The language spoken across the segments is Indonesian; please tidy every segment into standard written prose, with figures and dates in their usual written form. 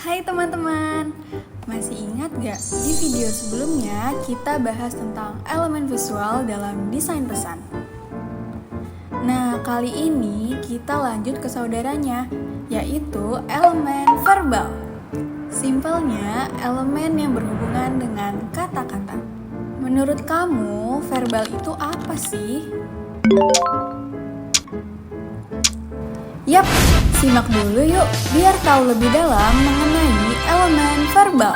Hai teman-teman, masih ingat gak di video sebelumnya kita bahas tentang elemen visual dalam desain pesan? Nah, kali ini kita lanjut ke saudaranya, yaitu elemen verbal. Simpelnya, elemen yang berhubungan dengan kata-kata. Menurut kamu, verbal itu apa sih? Yap, simak dulu yuk biar tahu lebih dalam mengenai elemen verbal.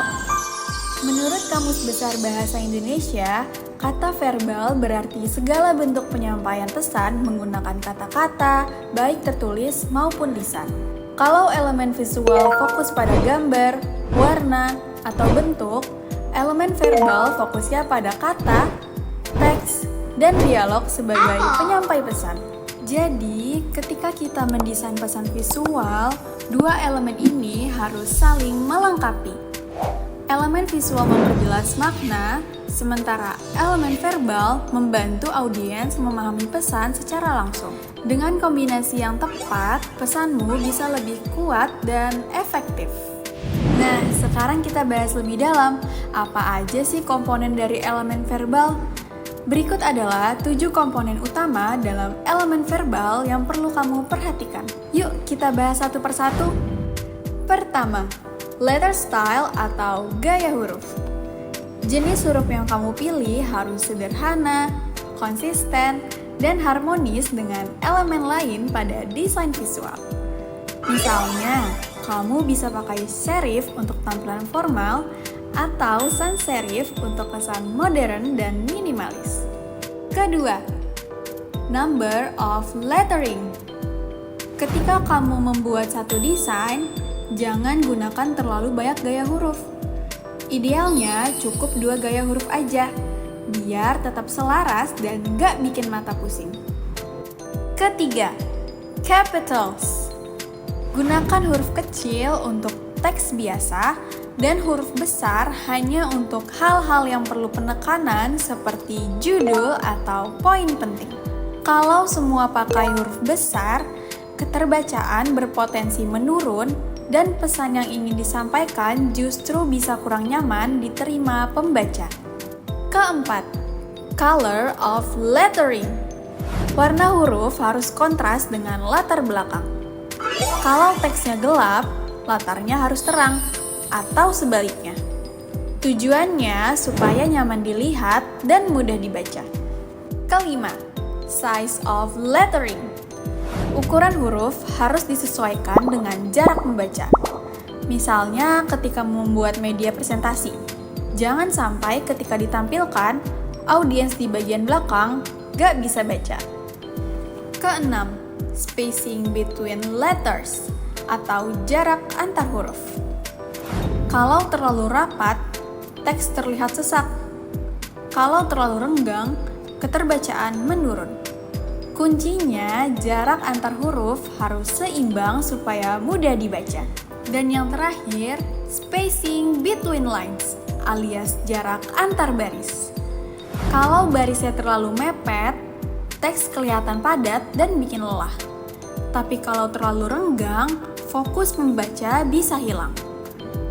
Menurut Kamus Besar Bahasa Indonesia, kata verbal berarti segala bentuk penyampaian pesan menggunakan kata-kata, baik tertulis maupun lisan. Kalau elemen visual fokus pada gambar, warna, atau bentuk, elemen verbal fokusnya pada kata, teks, dan dialog sebagai penyampai pesan. Jadi, ketika kita mendesain pesan visual, dua elemen ini harus saling melengkapi. Elemen visual memperjelas makna, sementara elemen verbal membantu audiens memahami pesan secara langsung. Dengan kombinasi yang tepat, pesanmu bisa lebih kuat dan efektif. Nah, sekarang kita bahas lebih dalam, apa aja sih komponen dari elemen verbal? Berikut adalah 7 komponen utama dalam elemen verbal yang perlu kamu perhatikan. Yuk kita bahas satu persatu. Pertama, letter style atau gaya huruf. Jenis huruf yang kamu pilih harus sederhana, konsisten, dan harmonis dengan elemen lain pada desain visual. Misalnya, kamu bisa pakai serif untuk tampilan formal, atau sans serif untuk kesan modern dan minimalis. Kedua, number of lettering. Ketika kamu membuat satu desain, jangan gunakan terlalu banyak gaya huruf. Idealnya cukup 2 gaya huruf aja, biar tetap selaras dan gak bikin mata pusing. Ketiga, capitals. Gunakan huruf kecil untuk teks biasa, dan huruf besar hanya untuk hal-hal yang perlu penekanan seperti judul atau poin penting. Kalau semua pakai huruf besar, keterbacaan berpotensi menurun dan pesan yang ingin disampaikan justru bisa kurang nyaman diterima pembaca. Keempat, color of lettering. Warna huruf harus kontras dengan latar belakang. Kalau teksnya gelap, latarnya harus terang, atau sebaliknya. Tujuannya supaya nyaman dilihat dan mudah dibaca. Kelima, size of lettering. Ukuran huruf harus disesuaikan dengan jarak membaca. Misalnya ketika membuat media presentasi, jangan sampai ketika ditampilkan, audiens di bagian belakang gak bisa baca. Keenam, spacing between letters atau jarak antar huruf. Kalau terlalu rapat, teks terlihat sesak. Kalau terlalu renggang, keterbacaan menurun. Kuncinya, jarak antar huruf harus seimbang supaya mudah dibaca. Dan yang terakhir, spacing between lines, alias jarak antar baris. Kalau barisnya terlalu mepet, teks kelihatan padat dan bikin lelah. Tapi kalau terlalu renggang, fokus membaca bisa hilang.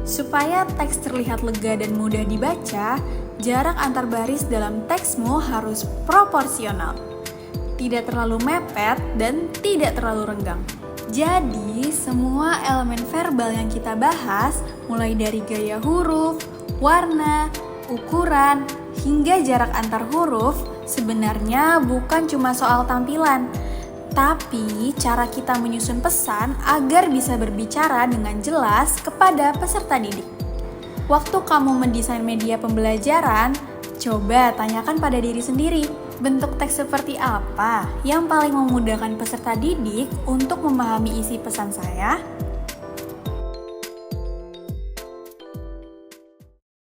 Supaya teks terlihat lega dan mudah dibaca, jarak antar baris dalam teksmu harus proporsional. Tidak terlalu mepet dan tidak terlalu renggang. Jadi, semua elemen verbal yang kita bahas, mulai dari gaya huruf, warna, ukuran, hingga jarak antar huruf, sebenarnya bukan cuma soal tampilan, tapi cara kita menyusun pesan agar bisa berbicara dengan jelas kepada peserta didik. Waktu kamu mendesain media pembelajaran, coba tanyakan pada diri sendiri, bentuk teks seperti apa yang paling memudahkan peserta didik untuk memahami isi pesan saya?